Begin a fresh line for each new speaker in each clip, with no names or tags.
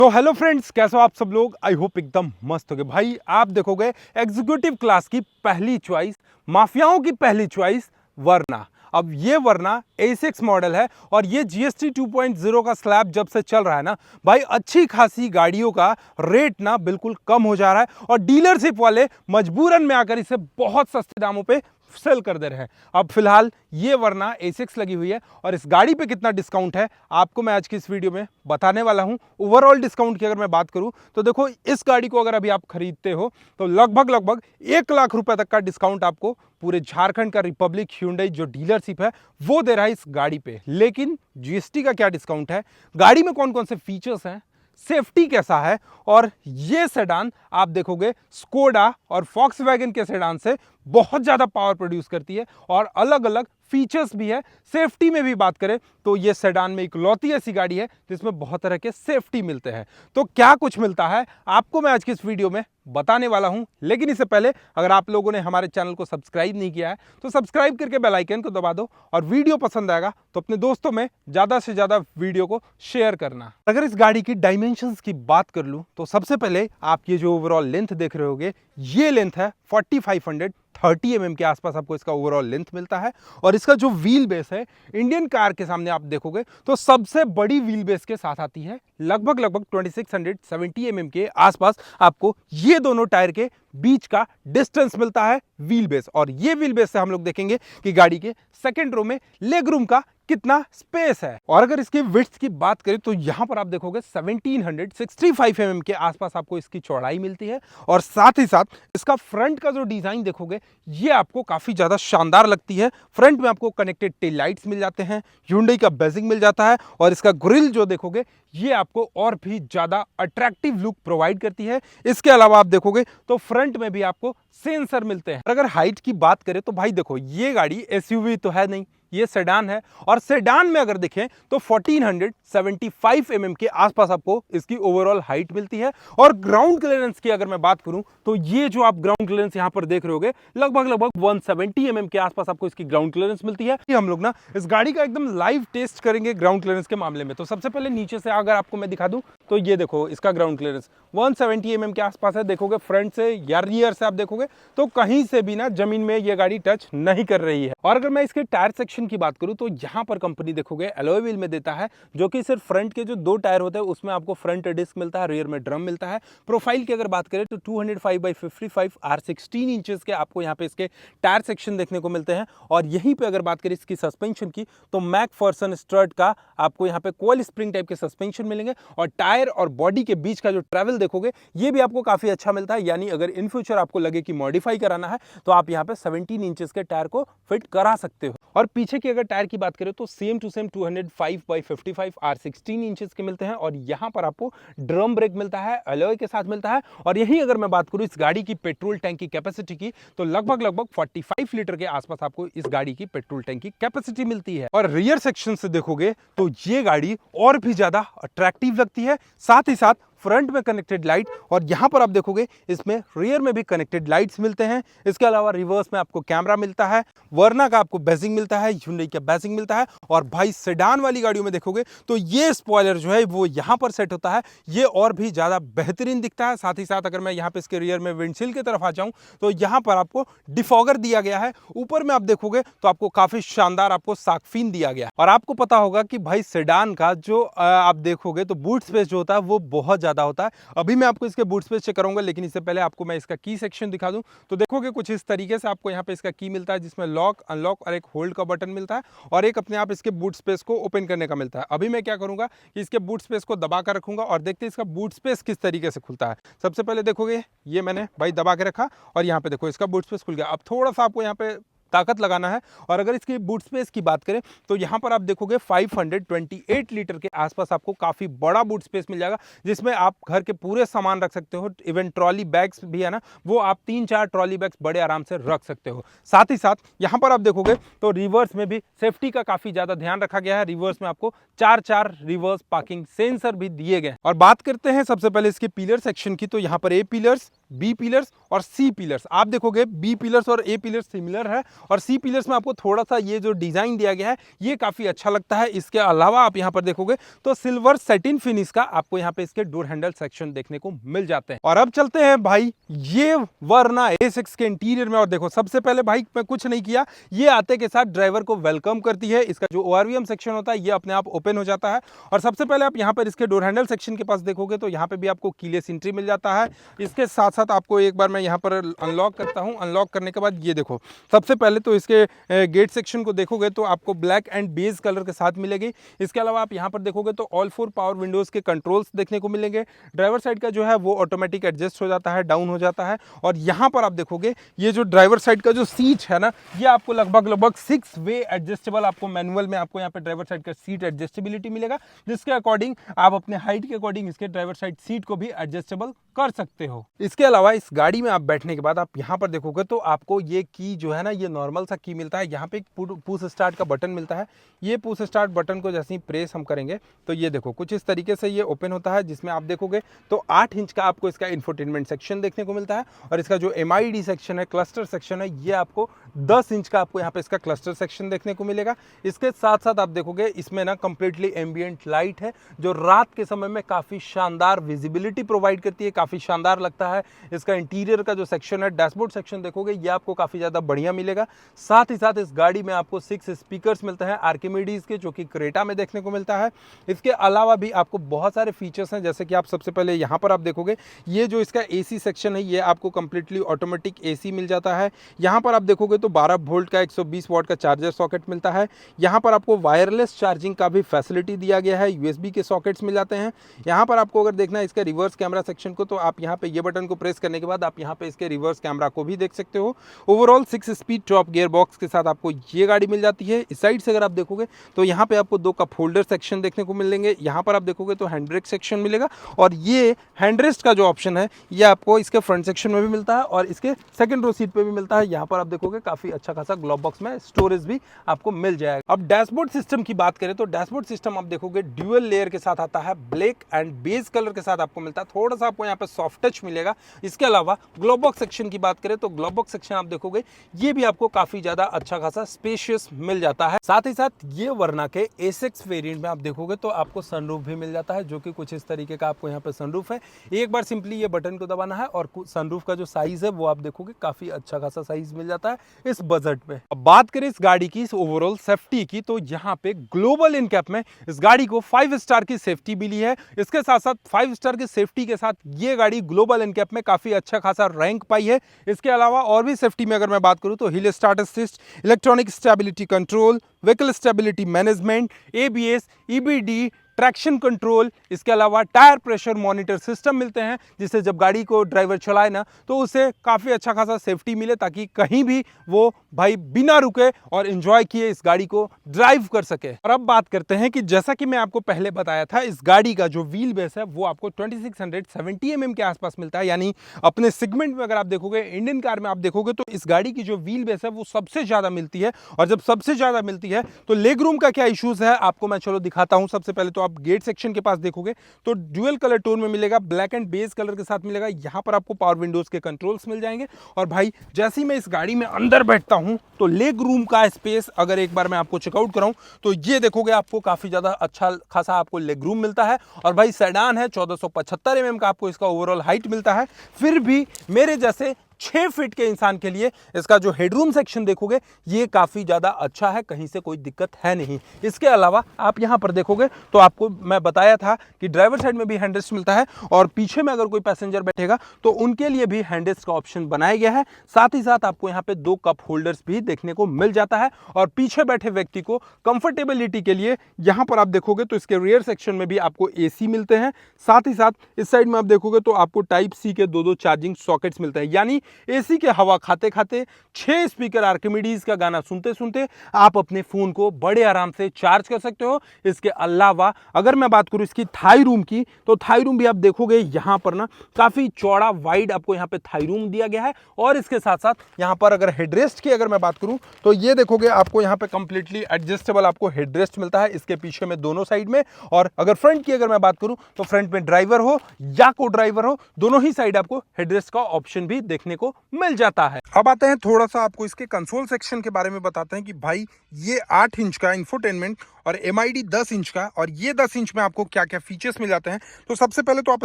तो hello friends, कैसे हो आप सब लोग। आई होप एकदम मस्त हो गए। भाई आप देखोगे एग्जीक्यूटिव क्लास की पहली चॉइस, माफियाओं की पहली चॉइस वरना। अब ये वरना A6 मॉडल है और ये GST 2.0 का स्लैब जब से चल रहा है ना भाई, अच्छी खासी गाड़ियों का रेट ना बिल्कुल कम हो जा रहा है और डीलरशिप वाले मजबूरन में आकर इसे बहुत सस्ते दामों पे सेल कर दे रहे हैं। अब फिलहाल ये वरना A6 लगी हुई है और इस गाड़ी पे कितना डिस्काउंट है आपको मैं आज की इस वीडियो में बताने वाला हूं। ओवरऑल डिस्काउंट की अगर मैं बात करूं तो देखो, इस गाड़ी को अगर अभी आप खरीदते हो तो लगभग 1 लाख रुपए तक का डिस्काउंट आपको पूरे झारखंड का रिपब्लिक ह्यूंडई जो डीलरशिप है वो दे रहा है इस गाड़ी पे। लेकिन जीएसटी का क्या डिस्काउंट है, गाड़ी में कौन कौन से फीचर्स हैं, सेफ्टी कैसा है, और ये सेडान आप देखोगे स्कोडा और फॉक्सवैगन के सेडान से बहुत ज्यादा पावर प्रोड्यूस करती है और अलग अलग फीचर्स भी है। सेफ्टी में भी बात करें तो ये सेडान में इकलौती ऐसी गाड़ी है जिसमें बहुत तरह के सेफ्टी मिलते हैं। तो क्या कुछ मिलता है आपको मैं आज की इस वीडियो में बताने वाला हूं। लेकिन इससे पहले अगर आप लोगों ने हमारे चैनल को सब्सक्राइब नहीं किया है तो सब्सक्राइब करके बेल आइकन को दबा दो और वीडियो पसंद आएगा तो अपने दोस्तों में ज्यादा से ज्यादा वीडियो को शेयर करना। अगर इस गाड़ी की डायमेंशंस की बात कर लूं तो सबसे पहले आप ये जो ओवरऑल लेंथ देख रहे होगे, ये लेंथ है 4530 mm के आसपास आपको इसका ओवरऑल लेंथ मिलता है। और इसका जो व्हील बेस है इंडियन कार के सामने आप देखोगे तो सबसे बड़ी व्हील बेस के साथ आती है। लगभग 2670 mm के आसपास आपको ये दोनों टायर के बीच का डिस्टेंस मिलता है व्हील बेस। और ये व्हील बेस से हम लोग देखेंगे कि गाड़ी के सेकंड रो में लेग रूम का कितना स्पेस है। और अगर इसकी विड्थ की बात करें तो यहां पर आप देखोगे 1765 mm के आसपास आपको इसकी चौड़ाई मिलती है। और साथ ही साथ इसका फ्रंट का जो डिजाइन देखोगे ये आपको काफी ज्यादा शानदार लगती है। फ्रंट में आपको कनेक्टेड टेल लाइट्स मिल जाते हैं, Hyundai का बेजिंग मिल जाता है और इसका ग्रिल जो देखोगे ये आपको और भी ज्यादा अट्रैक्टिव लुक प्रोवाइड करती है। इसके अलावा आप देखोगे तो फ्रंट में भी आपको सेंसर मिलते हैं। अगर हाइट की बात करें तो भाई देखो, ये गाड़ी एसयूवी तो है नहीं, ये सेडान है। और सेडान में अगर देखें तो 1475 mm के आसपास आपको इसकी ओवरऑल हाइट मिलती है। और ग्राउंड क्लियरेंस की अगर मैं बात करूं तो ये जो आप ग्राउंड क्लियरेंस यहां पर देख रहे होगे लगभग 170 mm के आसपास आपको इसकी ग्राउंड क्लियरेंस मिलती है। हम लोग ना इस गाड़ी का एकदम लाइव टेस्ट करेंगे ग्राउंड क्लियरेंस के मामले में। तो सबसे पहले नीचे से अगर आपको मैं दिखा दूं तो ये देखो, इसका ग्राउंड क्लियरेंस 170 mm के आसपास है। देखोगे फ्रंट से या रियर से आप देखोगे तो कहीं से भी ना जमीन में ये गाड़ी टच नहीं कर रही है। और अगर मैं इसके टायर सेक्शन की बात करूं तो यहां पर कंपनी देखोगे एलॉय व्हील में देता है, जो कि सिर्फ फ्रंट के जो दो टायर होते हैं उसमें आपको फ्रंट डिस्क मिलता है, रियर में ड्रम मिलता है। प्रोफाइल की अगर बात करें तो 205/55 R16 इंचेस के आपको यहां पे इसके टायर सेक्शन देखने को मिलते हैं। और यहीं पे अगर बात करें इसकी सस्पेंशन की तो मैकफर्सन स्ट्रट का आपको यहां पे कोयल स्प्रिंग टाइप के सस्पेंशन मिलेंगे। और टायर और बॉडी के बीच का जो ट्रैवल देखोगे ये भी आपको काफी अच्छा मिलता है। यानी अगर इन फ्यूचर आपको लगे कि मॉडिफाई कराना है तो आप यहां पे 17 इंचेस के टायर को फिट करा सकते हो। और पीछे की अगर टायर की बात करें तो same to same 205/55 R16 inches के मिलते हैं। और यहां पर आपको ड्रम ब्रेक मिलता है, अलॉय के साथ मिलता है। और यही अगर मैं बात करूं इस गाड़ी की पेट्रोल टैंक की कैपेसिटी की तो लगभग 45 लीटर के आसपास आपको इस गाड़ी की पेट्रोल टैंक की कैपेसिटी मिलती है। और रियर सेक्शन से देखोगे तो ये गाड़ी और भी ज्यादा अट्रैक्टिव लगती है। साथ ही साथ फ्रंट में कनेक्टेड लाइट और यहां पर आप देखोगे इसमें रियर में भी कनेक्टेड लाइट्स मिलते हैं। इसके अलावा रिवर्स में आपको कैमरा मिलता है, वर्ना का आपको बेजिंग मिलता है, Hyundai का बेजिंग मिलता है। और भाई सेडान वाली गाड़ियों में देखोगे तो ये स्पॉइलर जो है वो यहां पर सेट होता है, ये और भी ज्यादा बेहतरीन दिखता है। साथ ही साथ अगर मैं यहां पे इसके रियर में विंडशील्ड की तरफ आ जाऊं तो यहां पर आपको डिफॉगर दिया गया है। ऊपर में आप देखोगे तो आपको काफी शानदार आपको साकफीन दिया गया है। और आपको पता होगा कि भाई सेडान का जो आप देखोगे तो बूट स्पेस जो होता है वो बहुत ज्यादा होता है। अभी मैं आपको इसके बूट स्पेस चेक करूंगा, लेकिन इससे पहले आपको मैं इसका की सेक्शन दिखा दूं तो देखोगे कुछ इस तरीके से आपको यहाँ पे इसका की मिलता है, जिसमें लॉक, अनलॉक और एक होल्ड का बटन मिलता है और एक अपने आप इसके बूट स्पेस को ओपन करने का मिलता है। अभी मैं क्या करूंगा कि इसके बूट स्पेस को दबा कर रखूंगा और देखते हैं इसका बूट स्पेस किस तरीके से खुलता है। सबसे पहले देखोगे ये मैंने भाई दबा के रखा और यहाँ पे देखो इसका बूट स्पेस खुल गया। अब थोड़ा सा आपको यहाँ पे ताकत लगाना है। और अगर इसकी बूट स्पेस की बात करें तो यहां पर आप देखोगे 528 लीटर के आसपास आपको काफी बड़ा बूट स्पेस मिल जाएगा, जिसमें आप घर के पूरे सामान रख सकते हो। इवन ट्रॉली बैग्स भी है ना, वो आप 3-4 ट्रॉली बैग्स बड़े आराम से रख सकते हो। साथ ही साथ यहां पर आप देखोगे तो रिवर्स में भी सेफ्टी का काफी ज्यादा ध्यान रखा गया है। रिवर्स में आपको 4 रिवर्स पार्किंग सेंसर भी दिए गए। और बात करते हैं सबसे पहले इसके पिलर सेक्शन की तो यहां पर ए पिलर्स, बी पिलर्स और सी पिलर्स। आप देखोगे बी पिलर्स और ए पिलर्स सिमिलर है और सी पिलर्स में आपको थोड़ा सा ये जो डिजाइन दिया गया है ये काफी अच्छा लगता है। इसके अलावा आप यहाँ पर देखोगे तो सिल्वर सेटिन फिनिश का आपको यहाँ पे इसके डोर हैंडल सेक्शन देखने को मिल जाते हैं। और अब चलते हैं भाई ये वरना A6 के इंटीरियर में। और देखो सबसे पहले भाई मैं कुछ नहीं किया, ये आते के साथ ड्राइवर को वेलकम करती है। इसका जो ORVM सेक्शन होता है ये अपने आप ओपन हो जाता है। और सबसे पहले आप यहाँ पर इसके डोर हैंडल सेक्शन के पास देखोगे तो यहाँ पे भी आपको कीलेस एंट्री मिल जाता है। इसके साथ साथ आपको एक बार मैं यहाँ पर अनलॉक करता हूँ। अनलॉक करने के बाद ये देखो सबसे पहले तो इसके गेट सेक्शन को देखोगे तो आपको ब्लैक एंड बेज कलर के साथ मिलेगी। इसके अलावा आप यहाँ पर देखोगे तो ऑल 4 पावर विंडोज के कंट्रोल्स देखने को मिलेंगे। ड्राइवर साइड का जो है वो ऑटोमेटिक एडजस्ट हो जाता है, डाउन हो जाता है। और यहाँ पर आप देखोगे ये जो ड्राइवर साइड का जो सीट है ना ये आपको लगभग 6 वे एडजस्टेबल, आपको मैनुअल में आपको यहाँ पे ड्राइवर साइड का सीट एडजस्टेबिलिटी मिलेगा, जिसके अकॉर्डिंग आप अपने हाइट के अकॉर्डिंग इसके ड्राइवर साइड सीट को भी एडजस्टेबल कर सकते हो। इसके अलावा इस गाड़ी में आप बैठने के बाद आप यहाँ पर देखोगे तो आपको ये की जो है ना ये नॉर्मल सा की मिलता है। यहाँ पे एक पुश स्टार्ट का बटन मिलता है। ये पुश स्टार्ट बटन को जैसे ही प्रेस हम करेंगे तो ये देखो कुछ इस तरीके से ये ओपन होता है, जिसमें आप देखोगे तो 8 इंच का आपको इसका इंफोटेनमेंट सेक्शन देखने को मिलता है। और इसका जो MID सेक्शन है, क्लस्टर सेक्शन है, ये आपको 10 इंच का आपको यहाँ पे इसका क्लस्टर सेक्शन देखने को मिलेगा। इसके साथ साथ आप देखोगे इसमें ना कंप्लीटली एम्बिएंट लाइट है जो रात के समय में काफी शानदार विजिबिलिटी प्रोवाइड करती है, काफी शानदार लगता है। इसका इंटीरियर का जो सेक्शन है, डैशबोर्ड सेक्शन देखोगे ये आपको काफी ज्यादा बढ़िया मिलेगा। साथ ही साथ इस गाड़ी में आपको 6 स्पीकर्स मिलते हैं आर्किमिडीज के, जो कि क्रेटा में देखने को मिलता है। इसके अलावा भी आपको बहुत सारे फीचर्स हैं, जैसे कि आप सबसे पहले यहाँ पर आप देखोगे ये जो इसका AC सेक्शन है ये आपको कंप्लीटली ऑटोमेटिक AC मिल जाता है। यहाँ पर आप देखोगे तो 12 वोल्ट का 120 वाट का चार्जर सॉकेट मिलता है। यहाँ पर आपको वायरलेस चार्जिंग का भी फैसिलिटी दिया गया है, USB के सॉकेट्स मिल जाते हैं। यहाँ पर आपको अगर देखना है इसका रिवर्स कैमरा सेक्शन को तो आप यहाँ पे ये बटन को प्रेस करने के बाद आप यहाँ पे इसके रिवर्स कैमरा को भी देख सकते हो। Overall 6 speed top gear box के साथ आपको ये गाड़ी मिल जाती है। इस साइड से अगर आप देखोगे तो यहाँ पे आपको 2 कप होल्डर सेक्शन देखने को मिलेंगे। यहाँ पर आप देखोगे तो हैंड ब्रेक सेक्शन मिलेगा और ये हैंड रेस्ट का जो ऑप्शन है ये आपको इसके फ्रंट सेक्शन में भी मिलता है और इसके सेकंड रो सीट पे भी मिलता है। यहाँ पर आप देखोगे काफी अच्छा खासा ग्लोव बॉक्स में स्टोरेज भी आपको मिल जाएगा। अब डैशबोर्ड सिस्टम की बात करें तो डैशबोर्ड सिस्टम आप देखोगे ड्यूअल लेयर के साथ आता है, ब्लैक एंड बेज कलर के साथ आपको मिलता है। थोड़ा सा आपको यहाँ पे सॉफ्ट टच मिलेगा। इसके अलावा ग्लोव बॉक्स सेक्शन की बात करें तो ग्लोव बॉक्स सेक्शन आप देखोगे ये भी आपको काफी ज्यादा अच्छा खासा स्पेशियस मिल जाता है। साथ ही साथ ये वरना के A6 वेरिएंट में आप देखोगे तो आपको सनरूफ भी मिल जाता है, जो कि कुछ इस तरीके का आपको यहाँ पे सनरूफ है। एक बार सिंपली ये बटन को दबाना है और सनरूफ का जो साइज है वो आप देखोगे काफी अच्छा खासा साइज मिल जाता है इस बजट में। अब बात करें इस गाड़ी की ओवरऑल सेफ्टी की तो यहाँ पे ग्लोबल इनकैप में इस गाड़ी को 5 स्टार की सेफ्टी मिली है। इसके साथ साथ 5 स्टार की सेफ्टी के साथ ये गाड़ी ग्लोबल इनकैप में काफी अच्छा खासा रैंक पाई है। इसके अलावा और भी सेफ्टी में अगर मैं बात करूं तो hill start assist, electronic stability control, vehicle stability management, ABS, EBD, traction control, इसके अलावा टायर प्रेशर मॉनिटर सिस्टम मिलते हैं, जिससे जब गाड़ी को ड्राइवर चलाए ना तो उसे काफ़ी अच्छा खासा सेफ्टी मिले, ताकि कहीं भी वो भाई बिना रुके और एंजॉय किए इस गाड़ी को ड्राइव कर सके। और अब बात करते हैं कि जैसा कि मैं आपको पहले बताया था इस गाड़ी का जो व्हील बेस है वो आपको 2670 mm के आसपास मिलता है। यानी अपने सेगमेंट में अगर आप देखोगे, इंडियन कार में आप देखोगे तो इस गाड़ी की जो व्हील बेस है वो सबसे ज़्यादा मिलती है। और जब सबसे ज़्यादा मिलती है तो लेग रूम का क्या इशूज़ है आपको मैं चलो दिखाता हूँ। सबसे पहले तो आप गेट सेक्शन के पास देखोगे तो ड्यूअल कलर टोन में मिलेगा, ब्लैक एंड बेज कलर के साथ मिलेगा। यहां पर आपको पावर विंडोज के कंट्रोल्स मिल जाएंगे। और भाई जैसे ही मैं इस गाड़ी में अंदर बैठता हूं तो लेग रूम का स्पेस अगर एक बार मैं आपको चेकआउट कराऊं तो ये देखोगे आपको काफी ज्यादा अच्छा खासा आपको लेग रूम मिलता है। और भाई सेडान है, 1475 mm का आपको इसका ओवरऑल हाइट मिलता है। फिर भी मेरे जैसे 6 फीट के इंसान के लिए इसका जो हेडरूम सेक्शन देखोगे ये काफी ज्यादा अच्छा है, कहीं से कोई दिक्कत है नहीं। इसके अलावा आप यहां पर देखोगे तो आपको मैं बताया था कि ड्राइवर साइड में भी हैंडरेस्ट मिलता है और पीछे में अगर कोई पैसेंजर बैठेगा तो उनके लिए भी हैंडरेस्ट का ऑप्शन बनाया गया है। साथ ही साथ आपको यहाँ पे 2 कप होल्डर्स भी देखने को मिल जाता है। और पीछे बैठे व्यक्ति को कंफर्टेबिलिटी के लिए यहां पर आप देखोगे तो इसके रियर सेक्शन में भी आपको AC मिलते हैं। साथ ही साथ इस साइड में आप देखोगे तो आपको टाइप C के 2 चार्जिंग सॉकेट्स मिलते हैं। यानी एसी के हवा खाते खाते 6 स्पीकर आर्किमिडीज का गाना सुनते सुनते आप अपने फोन को बड़े आराम से चार्ज कर सकते हो। इसके अलावा अगर मैं बात करूं इसकी थाई रूम की, तो थाई रूम भी आप देखोगे यहां पर ना काफी चौड़ा वाइड आपको यहां पे थाई रूम दिया गया है। और इसके साथ साथ यहां पर अगर हेडरेस्ट की अगर मैं बात करूं तो ये देखोगे आपको यहां पे कंप्लीटली एडजस्टेबल आपको हेडरेस्ट मिलता है इसके पीछे में दोनों साइड में। और अगर फ्रंट की अगर मैं बात करूं तो फ्रंट में ड्राइवर हो या को ड्राइवर हो, दोनों ही साइड आपको हेडरेस्ट का ऑप्शन भी देखने को मिल जाता है। अब आते हैं थोड़ा सा आपको इसके कंसोल सेक्शन के बारे में बताते हैं कि भाई ये 8 इंच का इंफोटेनमेंट और MID 10 इंच का, और ये 10 इंच में आपको क्या क्या फीचर्स मिल जाते हैं। तो सबसे पहले तो आप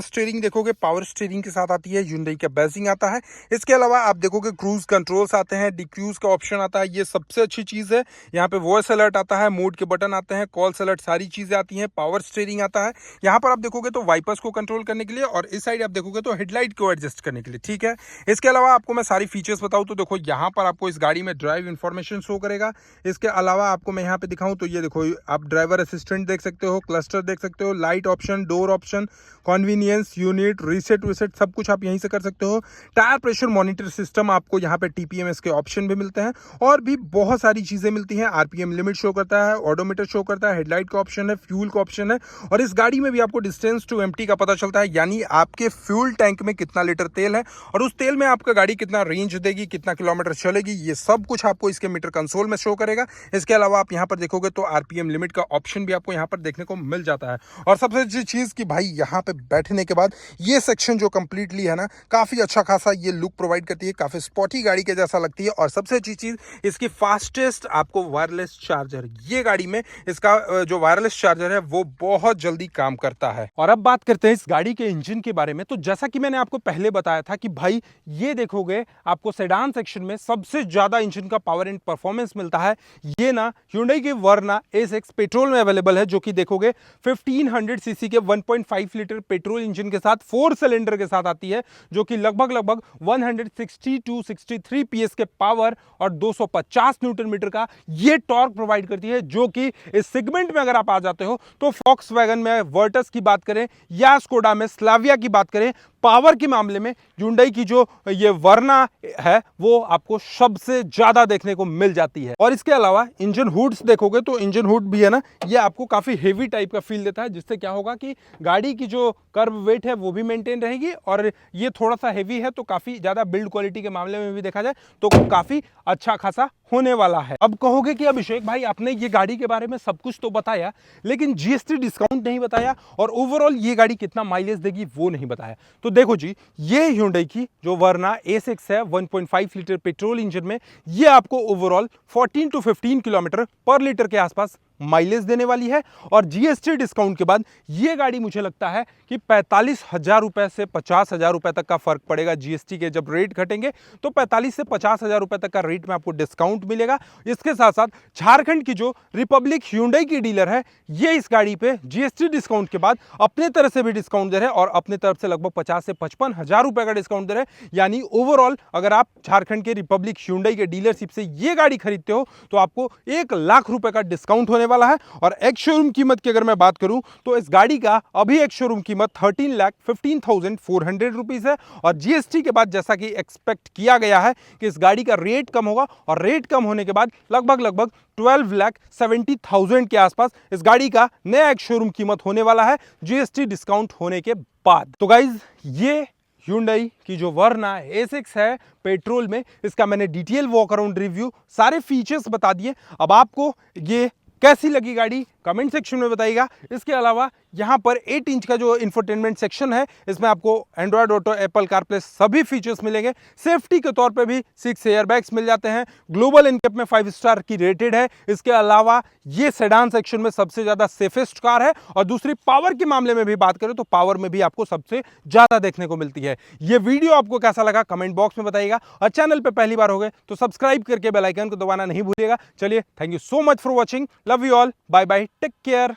स्टीयरिंग देखोगे, पावर स्टीयरिंग के साथ आती है, Hyundai का बेसिंग आता है। इसके अलावा आप देखोगे क्रूज कंट्रोल्स आते हैं, डिक्रूज का ऑप्शन आता है, ये सबसे अच्छी चीज है। यहाँ पे वॉइस अलर्ट आता है, मोड के बटन आते हैं, कॉल्स अलर्ट, सारी चीजें आती हैं। पावर स्टीयरिंग आता है, यहाँ पर आप देखोगे तो वाइपर्स को कंट्रोल करने के लिए, और इस साइड आप देखोगे तो हेडलाइट को एडजस्ट करने के लिए, ठीक है। इसके अलावा आपको मैं सारी फीचर्स बताऊं तो देखो यहाँ पर आपको इस गाड़ी में ड्राइव इंफॉर्मेशन शो करेगा। इसके अलावा आपको मैं यहाँ पे दिखाऊं तो ये देखो आप ड्राइवर असिस्टेंट देख सकते हो, क्लस्टर देख सकते हो, light option, door option, convenience unit, reset विसेट सब कुछ आप यहीं से कर सकते हो। टायर प्रेशर मॉनिटर सिस्टम, आपको यहाँ पे TPMS के ऑप्शन भी मिलते हैं और भी बहुत सारी चीजें मिलती हैं। RPM लिमिट शो करता है, ऑडोमीटर शो करता है, हेडलाइट का ऑप्शन है, फ्यूल का ऑप्शन है, और इस गाड़ी में भी आपको डिस्टेंस टू एम्प्टी का पता चलता है, यानी आपके फ्यूल टैंक में कितना लीटर तेल है और उस तेल में आपका गाड़ी कितना रेंज देगी, कितना किलोमीटर चलेगी, ये सब कुछ आपको इसके मीटर कंसोल में शो करेगा। इसके अलावा आप यहाँ पर देखोगे तो RPM लिमिट का ऑप्शन भी आपको यहाँ पर देखने को मिल जाता है। और सबसे अच्छी चीज कि भाई यहाँ पे बैठने के बाद ये सेक्शन जो कंप्लीटली है ना, काफी अच्छा खासा ये लुक प्रोवाइड करती है, काफी स्पॉटी गाड़ी के जैसा लगती है। और सबसे अच्छी चीज इसकी फास्टेस्ट आपको वायरलेस चार्जर, ये गाड़ी में इसका जो वायरलेस चार्जर है वो बहुत जल्दी काम करता है। और अब बात करते हैं इस गाड़ी के इंजन के बारे में। तो जैसा कि मैंने आपको पहले बताया था कि भाई ये देखोगे आपको सेडान सेक्शन में सबसे ज्यादा इंजन का पावर एंड परफॉर्मेंस मिलता है, ये ना Hyundai की वर्ना S6 पेट्रोल में अवेलेबल है, जो कि देखोगे 1500 सीसी के 1.5 लीटर पेट्रोल इंजन के साथ 4 सिलेंडर के साथ आती है, जो कि लगभग 160-63 PS के पावर और 250 न्यूटन मीटर का ये टॉर्क प्रोवाइड करती है, जो कि इस सेगमेंट में अगर आप आ जाते हो तो Volkswagen में वर्टस की बात करें या स्कोडा में स्लाविया की बात करें, पावर के मामले में Hyundai की जो ये वर्ना है वो आपको सबसे ज्यादा देखने को मिल जाती है। और इसके अलावा इंजन हुड्स देखोगे तो इंजन हुड भी है ना, ये आपको काफी हेवी टाइप का फील देता है, जिससे क्या होगा कि गाड़ी की जो कर्व वेट है वो भी मेंटेन रहेगी, और ये थोड़ा सा हेवी है तो काफी ज्यादा बिल्ड क्वालिटी के मामले में भी देखा जाए तो काफी अच्छा खासा होने वाला है। अब कहोगे कि अभिषेक भाई आपने ये गाड़ी के बारे में सब कुछ तो बताया, लेकिन GST डिस्काउंट नहीं बताया और ओवरऑल ये गाड़ी कितना माइलेज देगी वो नहीं बताया। तो देखो जी, ये Hyundai की जो वर्ना S6 है 1.5 लीटर पेट्रोल इंजन में, ये आपको ओवरऑल 14 to 15 किलोमीटर पर लीटर के आसपास माइलेज देने वाली है। और GST डिस्काउंट के बाद ये गाड़ी मुझे लगता है कि 45,000 रुपए से 50,000 रुपए तक का फर्क पड़ेगा। GST के जब रेट घटेंगे तो 45 से 50,000 रुपए तक का रेट में आपको डिस्काउंट मिलेगा। इसके साथ साथ झारखंड की जो रिपब्लिक Hyundai की डीलर है, ये इस गाड़ी पे GST डिस्काउंट के बाद अपने तरफ से भी डिस्काउंट दे रहे हैं और अपने तरफ से लगभग 50 से 55,000 रुपए का डिस्काउंट दे रहे हैं। यानी ओवरऑल अगर आप झारखंड के रिपब्लिक Hyundai के डीलरशिप से ये गाड़ी खरीदते हो तो आपको 1 लाख रुपए का डिस्काउंट होने वाला है। और एक शोरूम कीमत की अगर मैं बात करूं तो इस गाड़ी का अभी एक शोरूम कीमत 13,15,400 रुपीस है, और GST के बाद जैसा कि एक्सपेक्ट किया गया है कि इस गाड़ी का रेट कम होगा, और रेट कम होने के बाद लगभग 12,70,000 के आसपास इस गाड़ी का नया एक शोरूम कीमत होने वाला है GST डिस्काउंट होने के बाद। तो गाइज ये Hyundai की जो वर्ना S6 है पेट्रोल में, इसका मैंने डिटेल वॉक अराउंड रिव्यू सारे फीचर्स बता दिए। अब आपको ये कैसी लगी गाड़ी कमेंट सेक्शन में बताइएगा। इसके अलावा यहाँ पर 8 इंच का जो इंफोटेनमेंट सेक्शन है, इसमें आपको एंड्रॉयड ऑटो, एप्पल कारप्ले सभी फीचर्स मिलेंगे। सेफ्टी के तौर पे भी 6 एयरबैग्स मिल जाते हैं। ग्लोबल एनकैप में 5 स्टार की रेटेड है। इसके अलावा ये सेडान सेक्शन में सबसे ज्यादा सेफेस्ट कार है। और दूसरी पावर के मामले में भी बात करें तो पावर में भी आपको सबसे ज्यादा देखने को मिलती है। ये वीडियो आपको कैसा लगा कमेंट बॉक्स में बताइएगा, और चैनल पे पहली बार हो गए तो सब्सक्राइब करके बेल आइकन को दबाना नहीं भूलिएगा। चलिए, thank you so much for watching, love you all, bye bye, take care.